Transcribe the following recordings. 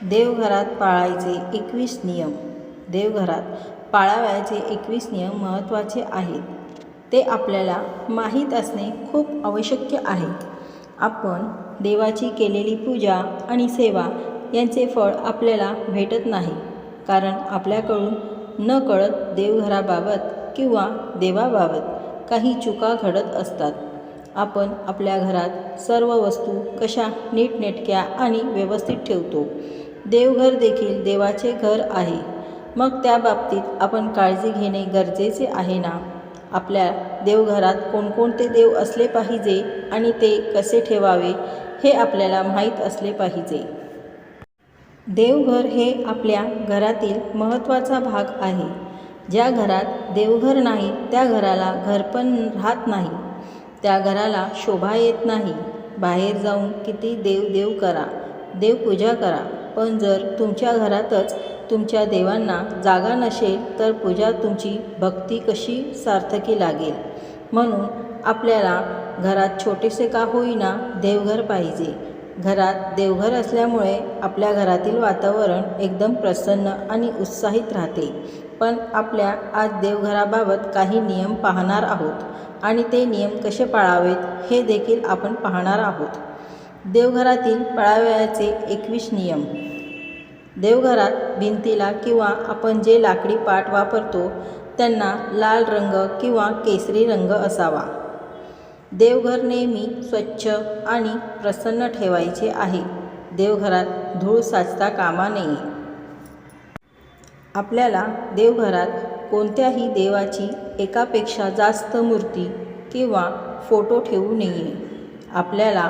देवघरात पाळायचे 21 नियम. देवघरात पाळावयाचे 21 नियम महत्त्वाचे आहेत. ते आपल्याला माहीत असणे खूप आवश्यक आहे. आपण देवाची केलेली पूजा आणि सेवा यांचे फळ आपल्याला भेटत नाही, कारण आपल्याकडून नकळत देवघराबाबत किंवा देवाबाबत काही चुका घडत असतात. आपण आपल्या घरात सर्व वस्तू कशा नीटनेटक्या आणि व्यवस्थित ठेवतो. देवघर देखील देवाचे घर आहे, मग त्या बाबतीत आपण काळजी घेणे गरजेचे आहे ना. आपल्या देवघरात कोणकोणते देव असले पाहिजे आणि ते कसे ठेवावे हे आपल्याला माहीत असले पाहिजे. देवघर हे आपल्या घरातील महत्त्वाचा भाग आहे. ज्या घरात देवघर नाही त्या घराला घर पण राहत नाही, त्या घराला शोभा येत नाही. बाहेर जाऊन किती देव करा, देवपूजा करा, पण जर तुमच्या घरातच तुमच्या देवांना जागा नसेल तर पूजा तुमची भक्ती कशी सार्थकी लागेल. म्हणून आपल्याला घरात छोटेसे का होईना देवघर पाहिजे. घरात देवघर असल्यामुळे आपल्या घरातील वातावरण एकदम प्रसन्न आणि उत्साहित राहते. पण आपल्या आज देवघराबाबत काही नियम पाहणार आहोत आणि ते नियम कसे पाळावेत हे देखील आपण पाहणार आहोत. देवघरातील पाळावयाचे 21 नियम. देवघरात भिंतीला किंवा आपण जे लाकडी पाट वापरतो त्यांना लाल रंग किंवा केसरी रंग असावा. देवघर नेहमी स्वच्छ आणि प्रसन्न ठेवायचे आहे. देवघरात धूळ साचता कामा नये. आपल्याला देवघरात कोणत्याही देवाची एकापेक्षा जास्त मूर्ती किंवा फोटो ठेवू नये. आपल्याला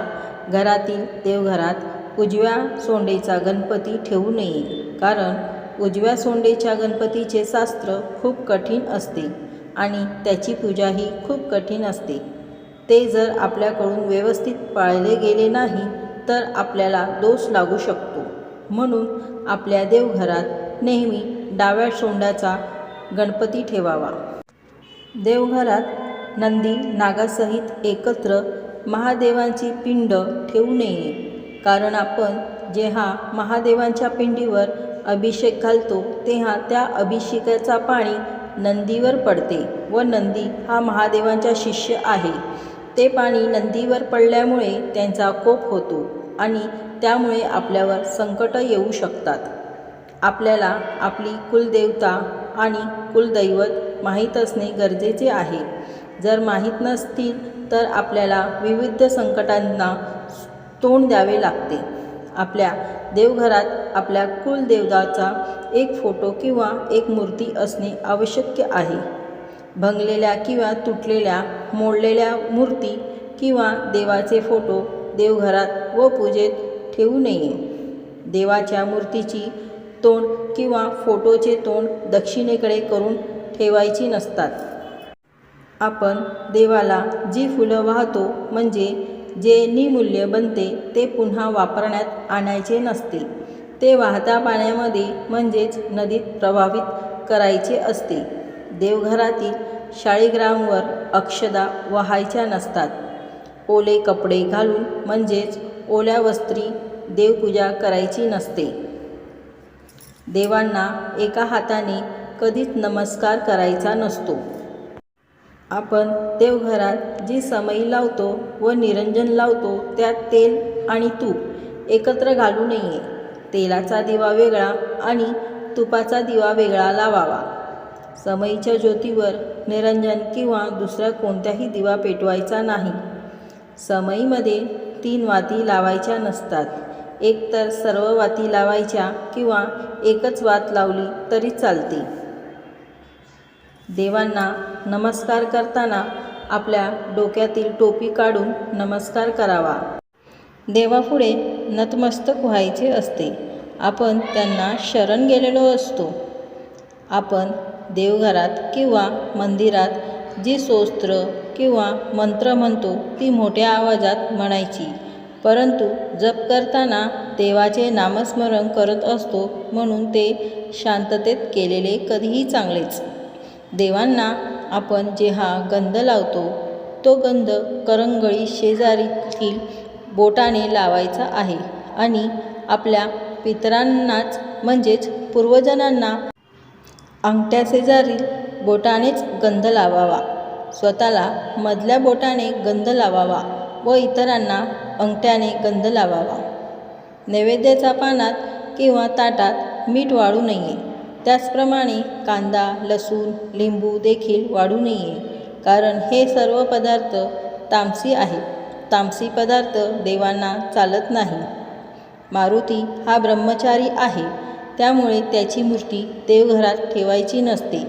घरातील देवघरात उजव्या सोंडेचा गणपती ठेवू नये, कारण उजव्या सोंडेच्या गणपतीचे शास्त्र खूप कठीण असते आणि त्याची पूजाही खूप कठीण असते. ते जर आपल्याकडून व्यवस्थित पाळले गेले नाही तर आपल्याला दोष लागू शकतो. म्हणून आपल्या देवघरात नेहमी डाव्या सोंडाचा गणपती ठेवावा. देवघरात नंदी नागासहित एकत्र महादेवांची पिंड ठेवू नये, कारण आपण जेव्हा महादेवांच्या पिंडीवर अभिषेक घालतो तेव्हा त्या अभिषेकाचा पाणी नंदीवर पडते व नंदी हा महादेवांचा शिष्य आहे. ते पाणी नंदीवर पडल्यामुळे त्यांचा कोप होतो आणि त्यामुळे आपल्यावर संकट येऊ शकतात. आपल्याला आपली कुलदेवता आणि कुलदैवत माहीत असणे गरजेचे आहे. जर माहीत नसतील तर आपल्याला विविध संकटांना तोंड द्यावे लागते. आपल्या देवघरात आपल्या कुलदेवताचा एक फोटो किंवा एक मूर्ती असणे आवश्यक आहे. भंगलेल्या किंवा तुटलेल्या मोडलेल्या मूर्ती किंवा देवाचे फोटो देवघरात व पूजेत ठेवू नये. देवाच्या मूर्तीची तोंड किंवा फोटोचे तोंड दक्षिणेकडे करून ठेवायची नसतात. आपण देवाला जी फुलं वाहतो म्हणजे जे निमूल्य बनते ते पुन्हा वापरण्यात आणायचे नसते. ते वाहत्या पाण्यामध्ये म्हणजेच नदीत प्रवाहित करायचे असते. देवघरातील शाळीग्रामवर अक्षदा वाहायच्या नसतात. ओले कपडे घालून म्हणजेच ओल्या वस्त्री देवपूजा करायची नसते. देवांना एका हाताने कधीच नमस्कार करायचा नसतो. आपण देवघरात जी समई लावतो व निरंजन लावतो त्यात तेल आणि तूप एकत्र घालू नये. तेलाचा दिवा वेगळा आणि तुपाचा दिवा वेगळा लावावा. समईच्या ज्योतीवर निरंजन किंवा दुसरा कोणताही दिवा पेटवायचा नाही. समईमध्ये 3 वाती लावायच्या नसतात. एकतर सर्व वाती लावायच्या किंवा एकच वात लावली तरी चालते. देवांना नमस्कार करताना आपल्या डोक्यातील टोपी काढून नमस्कार करावा. देवापुढे नतमस्तक व्हायचे असते. आपण त्यांना शरण गेलेलो असतो. आपण देवघरात किंवा मंदिरात जी स्तोत्र किंवा मंत्र म्हणतो ती मोठ्या आवाजात म्हणायची, परंतु जप करताना देवाचे नामस्मरण करत असतो, म्हणून ते शांततेत केलेले कधीही चांगलेच. देवांना आपण जेव्हा गंध लावतो तो गंध करंगळी शेजारील बोटाने लावायचा आहे आणि आपल्या पितरांनाच म्हणजेच पूर्वजांना अंगठ्याशेजारील बोटानेच गंध लावावा, स्वतःला मधल्या बोटाने गंध लावावा व इतरांना अंगठ्याने गंध लावावा. नैवेद्याच्या पानात किंवा ताटात मीठ वाढू नये. त्याचप्रमाणे कांदा, लसूण, लिंबू देखील वाढू नये, कारण हे सर्व पदार्थ तामसी आहेत. तामसी पदार्थ देवांना चालत नाही. मारुती हा ब्रह्मचारी आहे, त्यामुळे त्याची मूर्ती देवघरात ठेवायची नसते.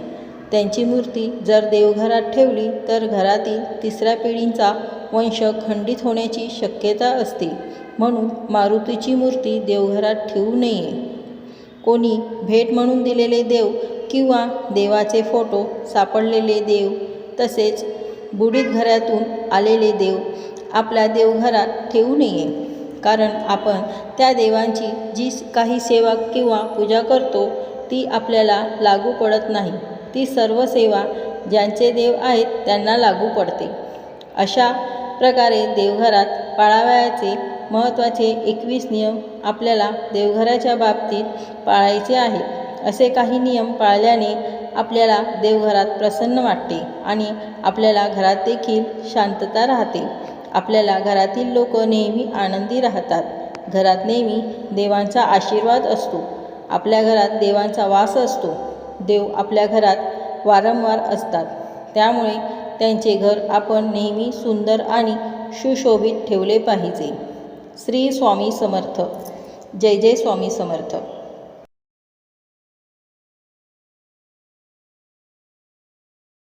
त्यांची मूर्ती जर देवघरात ठेवली तर घरातील तिसऱ्या पिढीचा वंश खंडित होण्याची शक्यता असते. म्हणून मारुतीची मूर्ती देवघरात ठेवू नये. कोणी भेट म्हणून दिलेले देव किंवा देवाचे फोटो सापडलेले देव तसेच बुडीत घरातून आलेले देव आपल्या देवघरात ठेवू नये, कारण आपण त्या देवांची जी काही सेवा किंवा पूजा करतो ती आपल्याला लागू पडत नाही. ती सर्व सेवा ज्यांचे देव आहेत त्यांना लागू पडते. अशा प्रकारे देवघरात पाळावयाचे महत्त्वाचे 21 नियम आपल्याला देवघराच्या बाबतीत पाळायचे आहेत. असे काही नियम पाळल्याने आपल्याला देवघरात प्रसन्न वाटते आणि आपल्याला घरात देखील शांतता राहते. आपल्याला घरातील लोक नेहमी आनंदी राहतात. घरात नेहमी देवांचा आशीर्वाद असतो. आपल्या घरात देवांचा वास असतो. देव आपल्या घरात वारंवार असतात, त्यामुळे त्यांचे घर आपण नेहमी सुंदर आणि सुशोभित ठेवले पाहिजे. श्री स्वामी समर्थ. जय जय स्वामी समर्थ.